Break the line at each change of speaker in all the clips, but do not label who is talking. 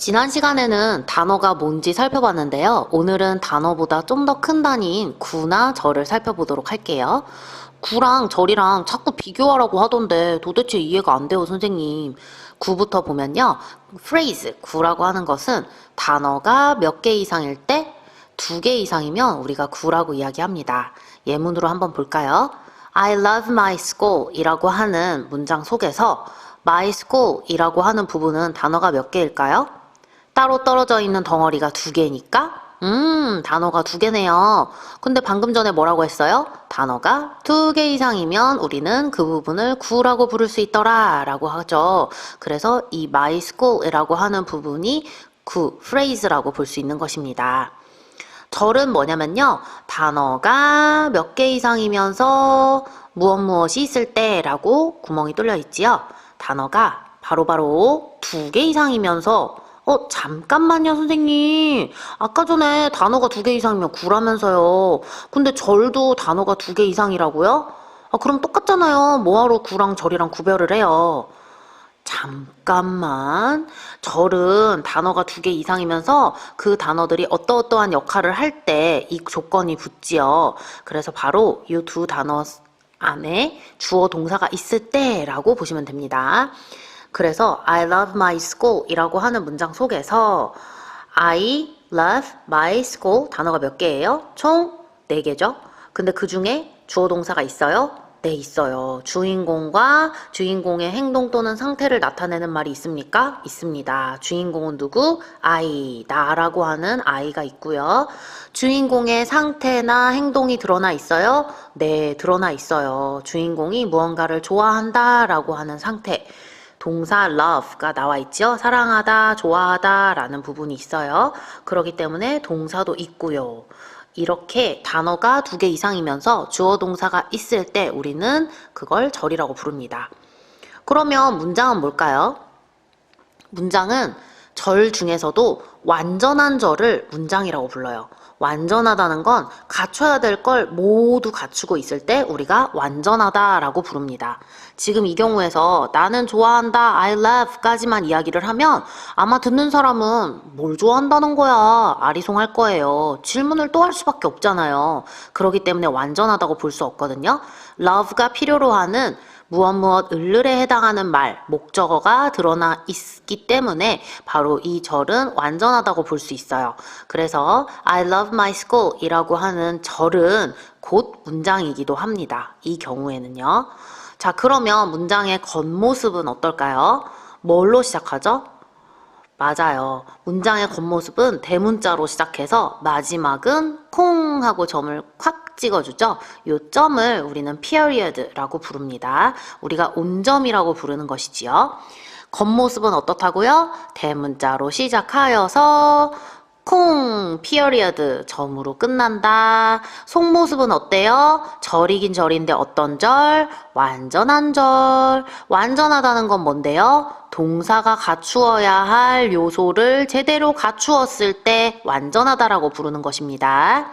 지난 시간에는 단어가 뭔지 살펴봤는데요. 오늘은 단어보다 좀 더 큰 단위인 구나 절을 살펴보도록 할게요. 구랑 절이랑 자꾸 비교하라고 하던데 도대체 이해가 안 돼요, 선생님. 구부터 보면요. phrase, 구라고 하는 것은 단어가 몇 개 이상일 때 2개 이상이면 우리가 구라고 이야기합니다. 예문으로 한번 볼까요? I love my school 이라고 하는 문장 속에서 my school 이라고 하는 부분은 단어가 몇 개일까요? 따로 떨어져 있는 덩어리가 2개니까 단어가 2개네요. 근데 방금 전에 뭐라고 했어요? 단어가 2개 이상이면 우리는 그 부분을 구라고 부를 수 있더라 라고 하죠. 그래서 이 my school이라고 하는 부분이 구, phrase라고 볼 수 있는 것입니다. 절은 뭐냐면요. 단어가 몇 개 이상이면서 무엇이 있을 때 라고 구멍이 뚫려 있지요. 단어가 바로 2개 이상이면서 잠깐만요, 선생님. 아까 전에 단어가 2개 이상이면 구라면서요. 근데 절도 단어가 2개 이상이라고요? 그럼 똑같잖아요. 뭐하러 구랑 절이랑 구별을 해요? 잠깐만. 절은 단어가 2개 이상이면서 그 단어들이 어떠한 역할을 할 때 이 조건이 붙지요. 그래서 바로 이 2 단어 안에 주어 동사가 있을 때라고 보시면 됩니다. 그래서 I love my school 이라고 하는 문장 속에서 I love my school 단어가 몇 개예요? 총 4개죠. 근데 그 중에 주어 동사가 있어요? 네, 있어요. 주인공과 주인공의 행동 또는 상태를 나타내는 말이 있습니까? 있습니다. 주인공은 누구? I, 나라고 하는 I가 있고요. 주인공의 상태나 행동이 드러나 있어요? 네, 드러나 있어요. 주인공이 무언가를 좋아한다 라고 하는 상태. 동사 love가 나와 있죠. 사랑하다, 좋아하다 라는 부분이 있어요. 그렇기 때문에 동사도 있고요. 이렇게 단어가 2개 이상이면서 주어 동사가 있을 때 우리는 그걸 절이라고 부릅니다. 그러면 문장은 뭘까요? 문장은 절 중에서도 완전한 절을 문장이라고 불러요. 완전하다는 건 갖춰야 될 걸 모두 갖추고 있을 때 우리가 완전하다라고 부릅니다. 지금 이 경우에서 나는 좋아한다, I love 까지만 이야기를 하면 아마 듣는 사람은 뭘 좋아한다는 거야 아리송할 거예요. 질문을 또 할 수밖에 없잖아요. 그렇기 때문에 완전하다고 볼 수 없거든요. love가 필요로 하는 무엇 을에 해당하는 말, 목적어가 드러나 있기 때문에 바로 이 절은 완전하다고 볼 수 있어요. 그래서 I love my school 이라고 하는 절은 곧 문장이기도 합니다. 이 경우에는요. 자, 그러면 문장의 겉모습은 어떨까요? 뭘로 시작하죠? 맞아요. 문장의 겉모습은 대문자로 시작해서 마지막은 콩 하고 점을 콱 찍어주죠. 이 점을 우리는 period라고 부릅니다. 우리가 온점이라고 부르는 것이지요. 겉모습은 어떻다고요? 대문자로 시작하여서 콩, period, 점으로 끝난다. 속모습은 어때요? 절이긴 절인데 어떤 절? 완전한 절. 완전하다는 건 뭔데요? 동사가 갖추어야 할 요소를 제대로 갖추었을 때 완전하다라고 부르는 것입니다.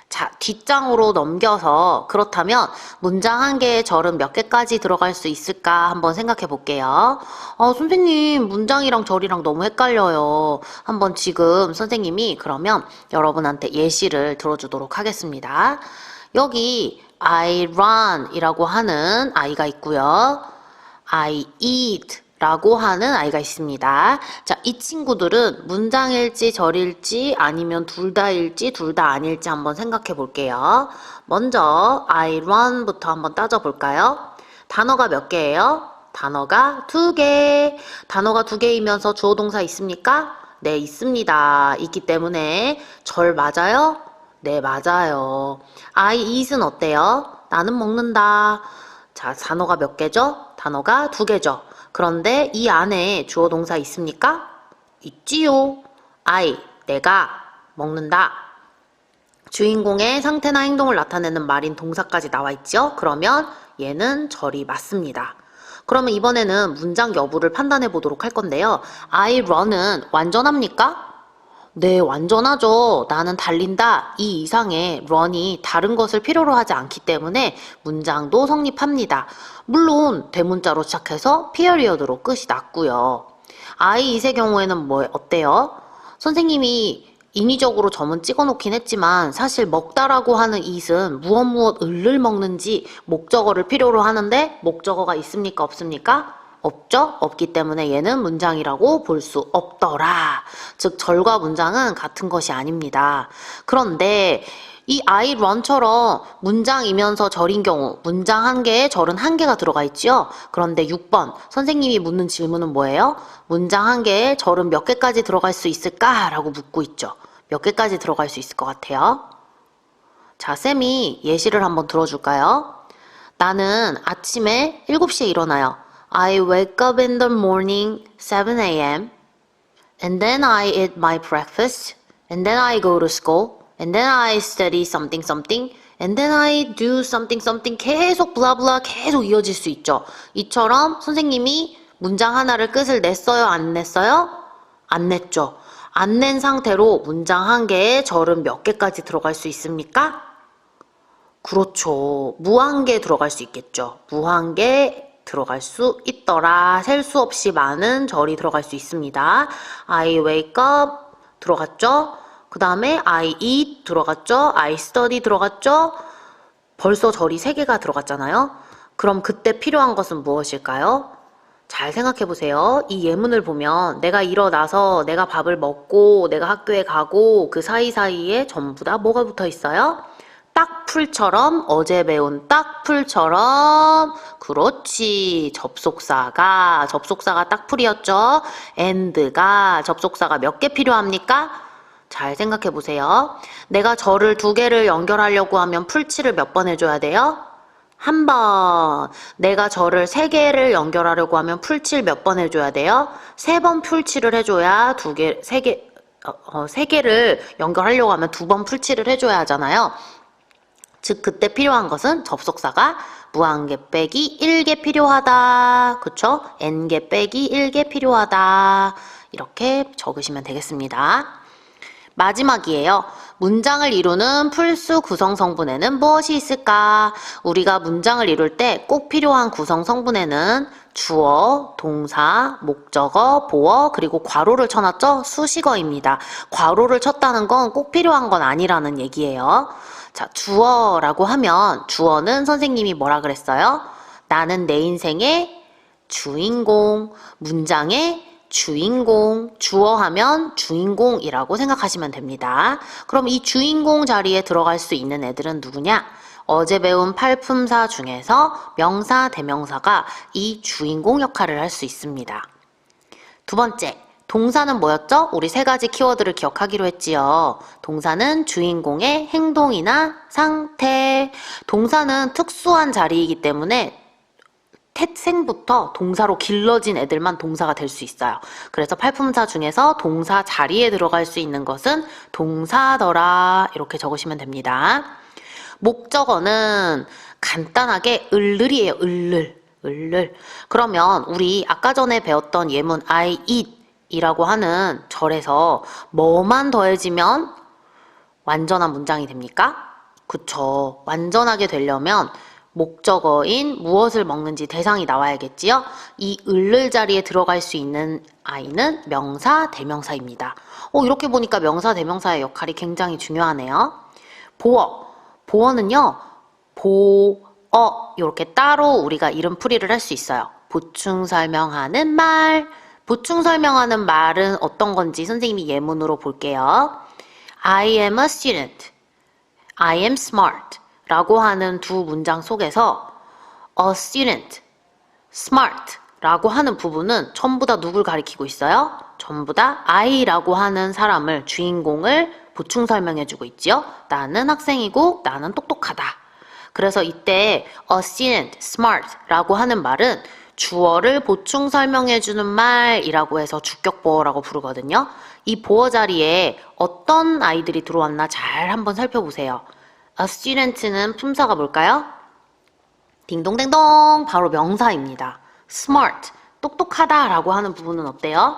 자, 뒷장으로 넘겨서 그렇다면 문장 한 개의 절은 몇 개까지 들어갈 수 있을까 한번 생각해 볼게요. 선생님, 문장이랑 절이랑 너무 헷갈려요. 한번 지금 선생님이 그러면 여러분한테 예시를 들어주도록 하겠습니다. 여기 I run 이라고 하는 아이가 있고요. I eat 라고 하는 아이가 있습니다. 자, 이 친구들은 문장일지 절일지 아니면 둘 다일지 둘 다 아닐지 한번 생각해 볼게요. 먼저 I run부터 한번 따져볼까요? 단어가 몇 개예요? 단어가 2개. 단어가 2개이면서 주어 동사 있습니까? 네, 있습니다. 있기 때문에 절 맞아요? 네, 맞아요. I eat은 어때요? 나는 먹는다. 자, 단어가 몇 개죠? 단어가 2개죠. 그런데 이 안에 주어 동사 있습니까? 있지요. I, 내가 먹는다. 주인공의 상태나 행동을 나타내는 말인 동사까지 나와 있죠. 그러면 얘는 절이 맞습니다. 그러면 이번에는 문장 여부를 판단해 보도록 할 건데요. I run은 완전합니까? 네, 완전하죠. 나는 달린다. 이 이상의 run이 다른 것을 필요로 하지 않기 때문에 문장도 성립합니다. 물론 대문자로 시작해서 period로 끝이 났고요. I, it의 경우에는 어때요? 선생님이 인위적으로 점은 찍어놓긴 했지만 사실 먹다라고 하는 it은 무엇 을을 먹는지 목적어를 필요로 하는데 목적어가 있습니까? 없습니까? 없죠? 없기 때문에 얘는 문장이라고 볼 수 없더라. 즉 절과 문장은 같은 것이 아닙니다. 그런데 이 I run처럼 문장이면서 절인 경우 문장 한 개에 절은 한 개가 들어가 있지요. 그런데 6번 선생님이 묻는 질문은 뭐예요? 문장 한 개에 절은 몇 개까지 들어갈 수 있을까? 라고 묻고 있죠. 몇 개까지 들어갈 수 있을 것 같아요? 자, 쌤이 예시를 한번 들어줄까요? 나는 아침에 7시에 일어나요. I wake up in the morning 7 a.m. and then I eat my breakfast and then I go to school and then I study something something and then I do something something 계속 블라블라 계속 이어질 수 있죠. 이처럼 선생님이 문장 하나를 끝을 냈어요? 안 냈어요? 안 냈죠. 안 낸 상태로 문장 한 개에 절은 몇 개까지 들어갈 수 있습니까? 그렇죠. 무한개 들어갈 수 있겠죠. 무한개 들어갈 수 있더라. 셀 수 없이 많은 절이 들어갈 수 있습니다. I wake up 들어갔죠? 그 다음에 I eat 들어갔죠? I study 들어갔죠? 벌써 절이 3개가 들어갔잖아요. 그럼 그때 필요한 것은 무엇일까요? 잘 생각해 보세요. 이 예문을 보면 내가 일어나서 내가 밥을 먹고 내가 학교에 가고 그 사이사이에 전부 다 뭐가 붙어 있어요? 딱풀처럼 어제 배운 딱풀처럼 그렇지 접속사가 딱풀이었죠. and가 접속사가 몇 개 필요합니까? 잘 생각해 보세요. 내가 절을 2개를 연결하려고 하면 풀칠을 몇 번 해줘야 돼요? 1번. 내가 절을 3개를 연결하려고 하면 풀칠 몇 번 해줘야 돼요? 3번 풀칠을 해줘야 3개를 연결하려고 하면 2번 풀칠을 해줘야 하잖아요. 즉 그때 필요한 것은 접속사가 무한개 빼기 1개 필요하다. 그쵸? n개 빼기 1개 필요하다. 이렇게 적으시면 되겠습니다. 마지막이에요. 문장을 이루는 풀수 구성 성분에는 무엇이 있을까? 우리가 문장을 이룰 때 꼭 필요한 구성 성분에는 주어, 동사, 목적어, 보어, 그리고 괄호를 쳐놨죠? 수식어입니다. 괄호를 쳤다는 건 꼭 필요한 건 아니라는 얘기예요. 자, 주어라고 하면 주어는 선생님이 뭐라 그랬어요? 나는 내 인생의 주인공, 문장의 주인공, 주어하면 주인공이라고 생각하시면 됩니다. 그럼 이 주인공 자리에 들어갈 수 있는 애들은 누구냐? 어제 배운 팔품사 중에서 명사, 대명사가 이 주인공 역할을 할 수 있습니다. 두 번째, 동사는 뭐였죠? 우리 3가지 키워드를 기억하기로 했지요. 동사는 주인공의 행동이나 상태. 동사는 특수한 자리이기 때문에 태생부터 동사로 길러진 애들만 동사가 될 수 있어요. 그래서 팔품사 중에서 동사 자리에 들어갈 수 있는 것은 동사더라. 이렇게 적으시면 됩니다. 목적어는 간단하게 을을이에요. 을을. 그러면 우리 아까 전에 배웠던 예문 I eat 이라고 하는 절에서 뭐만 더해지면 완전한 문장이 됩니까? 그쵸. 완전하게 되려면 목적어인 무엇을 먹는지 대상이 나와야겠지요? 이 을을 자리에 들어갈 수 있는 I는 명사, 대명사입니다. 이렇게 보니까 명사, 대명사의 역할이 굉장히 중요하네요. 보어는요. 이렇게 따로 우리가 이름풀이를 할 수 있어요. 보충 설명하는 말. 보충 설명하는 말은 어떤 건지 선생님이 예문으로 볼게요. I am a student. I am smart. 라고 하는 두 문장 속에서 a student, smart 라고 하는 부분은 전부 다 누굴 가리키고 있어요? 전부 다 I라고 하는 사람을, 주인공을 보충 설명해주고 있지요. 나는 학생이고 나는 똑똑하다. 그래서 이때 a student, smart 라고 하는 말은 주어를 보충 설명해주는 말이라고 해서 주격보어라고 부르거든요. 이 보어 자리에 어떤 아이들이 들어왔나 잘 한번 살펴보세요. A student는 품사가 뭘까요? 딩동댕동 바로 명사입니다. smart, 똑똑하다 라고 하는 부분은 어때요?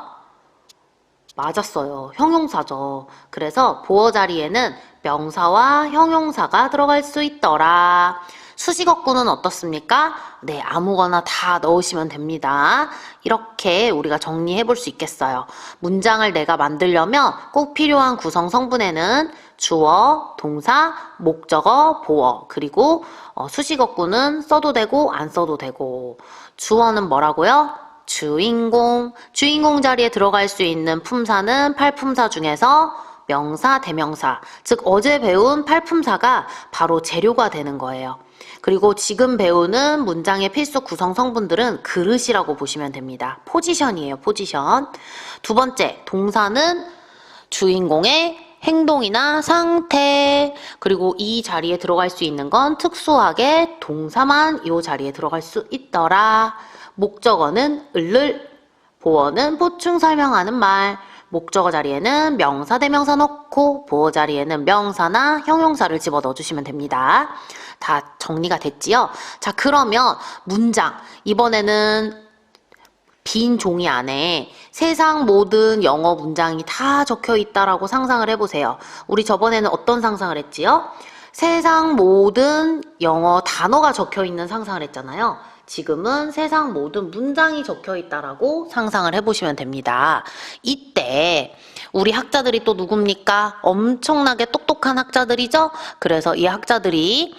맞았어요. 형용사죠. 그래서 보어 자리에는 명사와 형용사가 들어갈 수 있더라. 수식어구는 어떻습니까? 네, 아무거나 다 넣으시면 됩니다. 이렇게 우리가 정리해 볼 수 있겠어요. 문장을 내가 만들려면 꼭 필요한 구성 성분에는 주어, 동사, 목적어, 보어, 그리고 수식어구는 써도 되고 안 써도 되고. 주어는 뭐라고요? 주인공. 주인공 자리에 들어갈 수 있는 품사는 팔품사 중에서 명사, 대명사, 즉 어제 배운 팔품사가 바로 재료가 되는 거예요. 그리고 지금 배우는 문장의 필수 구성 성분들은 그릇이라고 보시면 됩니다. 포지션이에요, 포지션. 두 번째, 동사는 주인공의 행동이나 상태, 그리고 이 자리에 들어갈 수 있는 건 특수하게 동사만 이 자리에 들어갈 수 있더라. 목적어는 을을, 보어는 보충 설명하는 말, 목적어 자리에는 명사, 대명사 넣고 보어 자리에는 명사나 형용사를 집어 넣어주시면 됩니다. 다 정리가 됐지요? 자, 그러면 문장. 이번에는 빈 종이 안에 세상 모든 영어 문장이 다 적혀 있다라고 상상을 해보세요. 우리 저번에는 어떤 상상을 했지요? 세상 모든 영어 단어가 적혀 있는 상상을 했잖아요. 지금은 세상 모든 문장이 적혀 있다라고 상상을 해보시면 됩니다. 이때 우리 학자들이 또 누굽니까? 엄청나게 똑똑한 학자들이죠? 그래서 이 학자들이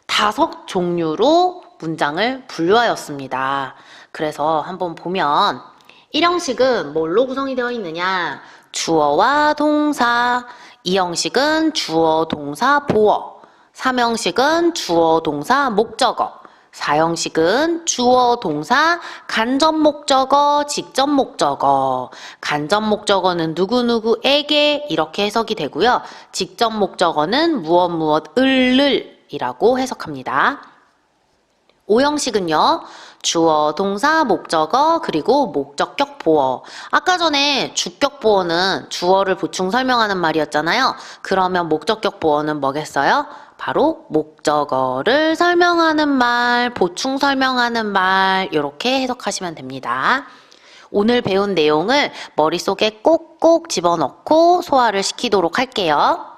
5 종류로 문장을 분류하였습니다. 그래서 한번 보면 1형식은 뭘로 구성이 되어 있느냐? 주어와 동사. 2형식은 주어, 동사, 보어. 3형식은 주어, 동사, 목적어. 4형식은 주어, 동사, 간접 목적어, 직접 목적어. 간접 목적어는 누구누구에게 이렇게 해석이 되고요. 직접 목적어는 무엇 을 이라고 해석합니다. 5형식은요. 주어, 동사, 목적어, 그리고 목적격 보어. 아까 전에 주격 보어는 주어를 보충 설명하는 말이었잖아요. 그러면 목적격 보어는 뭐겠어요? 바로 목적어를 설명하는 말, 보충 설명하는 말, 이렇게 해석하시면 됩니다. 오늘 배운 내용을 머릿속에 꼭꼭 집어넣고 소화를 시키도록 할게요.